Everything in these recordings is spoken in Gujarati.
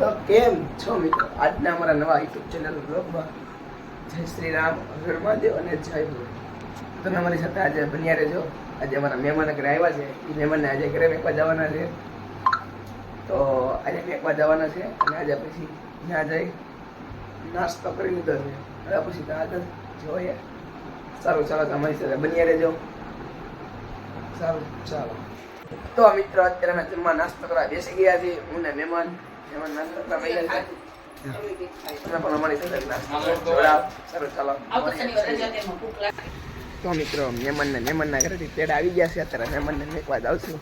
તો કેમ છો મિત્રો? આજના અમારા નવા યુટ્યુબ ચેનલ બ્લોગમાં જય શ્રી રામ, હર મહાદેવ અને જય ભોલે. તમે અમારી સાથે આજે બન્યા રહેજો. આજે અમારા મહેમાન ઘરે આવ્યા છે. એ મહેમાનને આજે ઘરે મેકવા જવાના છે. તો આજે મેકવા જવાના છે અને આજે પછી ત્યાં જઈ નાસ્તો કરી લીધો છે. હવે પછી તો આગળ જોઈએ. સારું, ચાલો તમારી સાથે બન્યા રહેજો. સારું, ચાલો. તો મિત્રો અત્યારે અમે જમવા નાસ્તો કરવા બેસી ગયા છીએ. હું ને મહેમાન નાસ્તો કરવા બેસી ગયા છે. તમે પણ અમારી સાથે નાસ્તો જોડાવ. સારું, ચાલો. તો મિત્રો મહેમાનના ઘરેથી પેડા આવી ગયા છે. અત્યારે મહેમાનને મેકવા જાઉં છું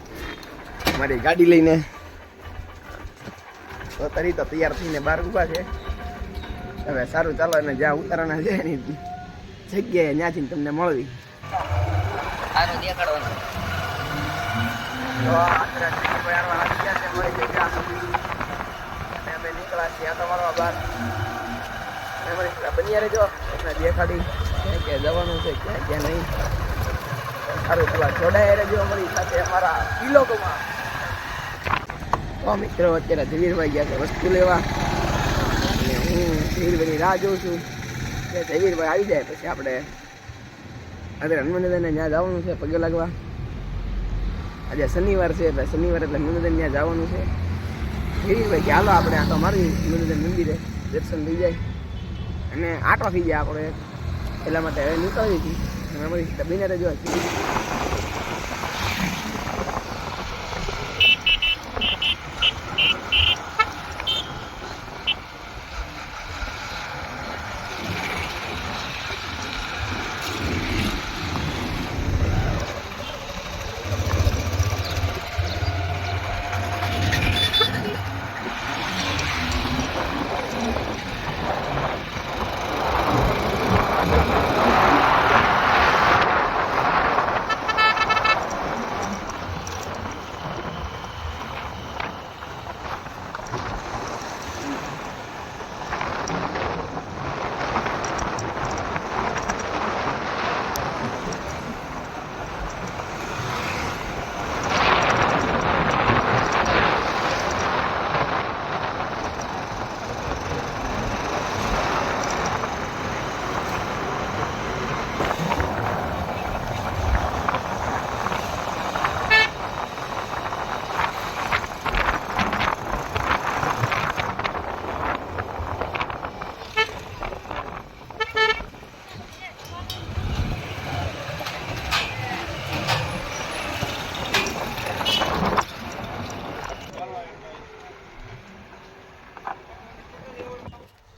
મારી ગાડી લઈને. તો તરી તો તૈયાર થઈને બહાર ઊભા છે. હવે સારું, ચાલો. અને જ્યાં ઉતારવાના છે એની જગ્યાએ ત્યાંથી તમને મળવી. સારું દેખાડવાનું. તો અમે નીકળ્યા છીએ તો મારવા બહાર. બન્યા રહેજો. દેખાડી ક્યાં ક્યાં જવાનું છે, ક્યાં ક્યાં નહીં. સારું, પેલા જોડાયા રહેજો અમારી સાથે અમારા વિલોગમાં. તો મિત્રો અત્યારે જવીરભાઈ ગયા છે વસ્તુ લેવા અને હું જવીરભાઈની રાહ જોઉં છું કે જવીરભાઈ આવી જાય પછી આપણે અત્યારે હનુમાનદાદાને ત્યાં જવાનું છે પગે લાગવા. આજે શનિવાર છે, શનિવાર એટલે હનુમાનદાદાને ત્યાં જવાનું છે. જવીરભાઈ કે હાલો આપણે આટો મારી હનુમાનદાદા મંદિરે, દર્શન થઈ જાય અને આટો થઈ જાય આપણે. એટલા માટે હવે નીકળવી હતી અને અમારી સાથે બને રહેજો.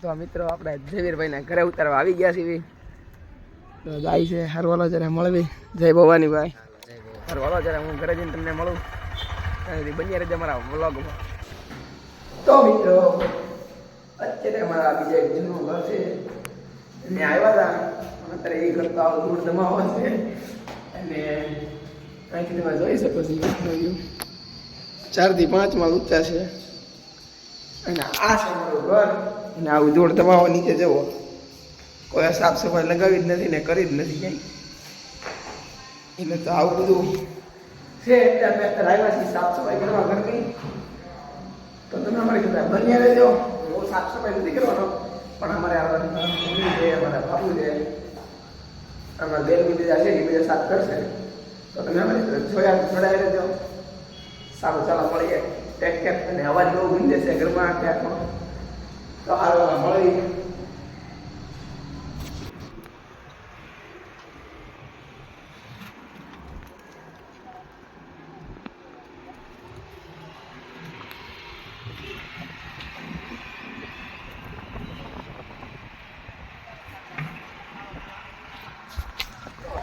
તો મિત્રો આપણે જવીરભાઈના ઘરે ઉતારવા આવી ગયા છીએ. તો જાય છે હરવાલો જરા મળવી. જય ભવાની ભાઈ. હરવાલો જરા હું ઘરે જઈને તમને મળું. ત્યાંથી બન્યા રહેજો અમારા વ્લોગમાં. તો મિત્રો અત્યારે અમારા બીજા એક જૂનું ઘર છે એને આવ્યા હતા. અત્યારે એ ઘર તો દૂર જમાવા છે અને અહીંથી તમે જોઈ શકો છો 4 થી 5 માળ ઊંચા છે અને આ છે અમારું ઘર. અને આવું જોડ દબાવો નીચે જવો. કોઈ સાફ સફાઈ લગાવી જ નથી ને કરી જ નથી ક્યાંય. એટલે તો આવું બધું છે. અત્યારે અત્યારે આવ્યા છીએ સાફ સફાઈ કરવા ઘરની. તો તમે અમારી સાથે બન્યા રહેજો. હું સાફ સફાઈ નથી કરવાનો પણ અમારે મમ્મી છે, અમારા બાપુ છે, અમારા બેન બીજા છે એ બધા સાફ કરશે. તો તમે અમારી સાથે જોડાઈ રહેજો. સારું, ચાલો મળીએ. Take care. અને અવાજ બહુ ગુંજે છે ઘરમાં ત્યાં. તો હાલો મળી.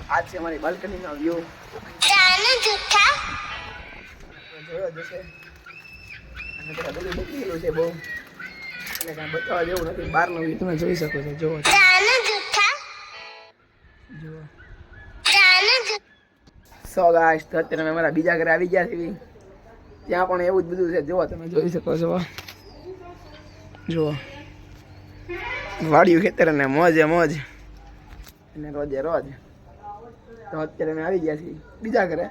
આજ છે અમારી બાલ્કનીનો વ્યૂ. જોયો જશે અને પેલા બધું બગડેલું છે બહુ અને કાંઈ બતાવવા જેવું નથી. બહારનો વ્યૂ તમે જોઈ શકો છો. જુઓ જુઓ. સો ગાઈસ, તો અત્યારે અમે અમારા બીજા ઘરે આવી ગયા છીએ. ત્યાં પણ એવું જ બધું છે. જુઓ, તમે જોઈ શકો છો. જુઓ વાડિયું ખેતર અને મોજે મોજ અને રોજે રોજ. તો અત્યારે અમે આવી ગયા છીએ બીજા ઘરે.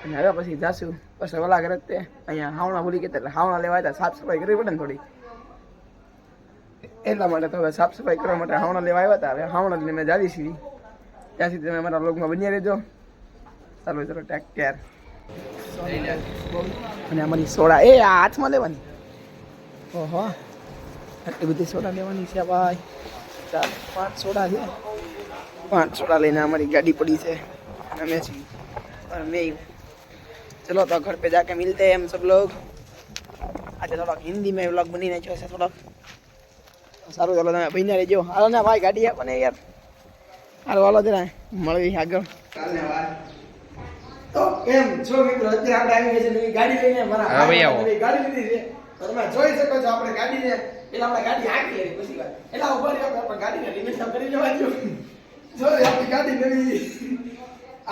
અને હવે પછી જાશું પછી ઓલા ઘરે જ તે અહીંયા હાવણા ભૂલી ગયા એટલે હાવણા લેવા હતા, સાફ સફાઈ કરવી પડે ને થોડી, એટલા માટે તો હવે સાફ સફાઈ કરવા માટે હાવણા લેવા આવ્યા હતા. હવે હાવણા લઈને મેં જાવી છીએ, ત્યાં સુધી તમે અમારા વ્લોગમાં બન્યા રહેજો. ચાલો ચલો ટેક કેર. અને અમારી સોડા એ આ હાથમાં લેવાની, ઓહો આટલી બધી સોડા લેવાની છે ભાઈ. ચાલો 5 સોડા છે, 5 સોડા લઈને અમારી ગાડી પડી છે અમે છીએ और मैं चलो तो घर पे जाके मिलते हैं हम सब लोग. अच्छा थोड़ा हिंदी में व्लॉग बनी नाख्यो છે થોડોક સારું. ચાલો તમે બન્યા રહેજો. હાલો ને ભાઈ ગાડી આપને યાર, હાલો હાલો જરા મળવી આગળ. તો કેમ છો મિત્રો, અત્યારે આપણે આવી ગયા છે નવી ગાડી લઈને. મારા નવી ગાડી લીધી છે તો તમે જોઈ શકો છો. આપણે ગાડીને પેલા આપણે ગાડી હાંકી લેવી પછી વાત એટલે ઉપર આપણે ગાડીને રિમેન્સ કરી લેવા જો. જો આપણી ગાડી નવી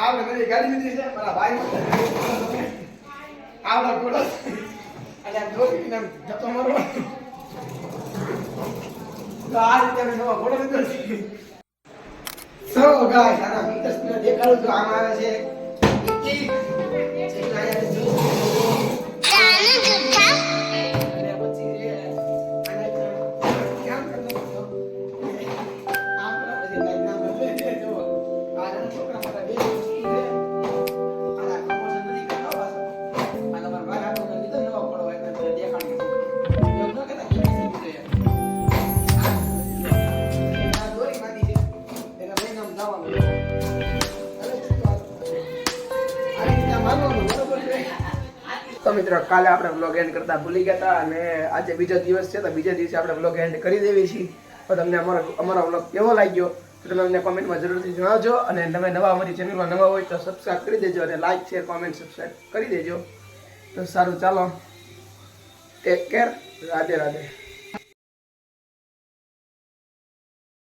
આપણે નવી ગાડી લીધી છે. મારા ભાઈ આવડા ઘોડા અને આમ જોઈને આમ જતો મારો તો આ રીતે અમે નવા ઘોડો લીધો છે. સો ગાઈસ આના ફીચર્સ તમને દેખાડું છું. આમ આવે છે તો મિત્રો કાલે આપણે વ્લોગ એન્ડ કરતા ભૂલી ગયા હતા અને આજે બીજો દિવસ છે તો બીજા દિવસે આપણે વ્લોગ એન્ડ કરી દેવી છીએ. તો તમને અમારો વ્લોગ કેવો લાગ્યો તો તમે અમને કોમેન્ટમાં જરૂરથી જણાવજો. અને તમે નવા અમારી ચેનલમાં નવા હોય તો સબસ્ક્રાઈબ કરી દેજો અને લાઈક શેર કોમેન્ટ સબસ્ક્રાઈબ કરી દેજો. તો સારું ચાલો ટેક કેર, રાધે રાધે.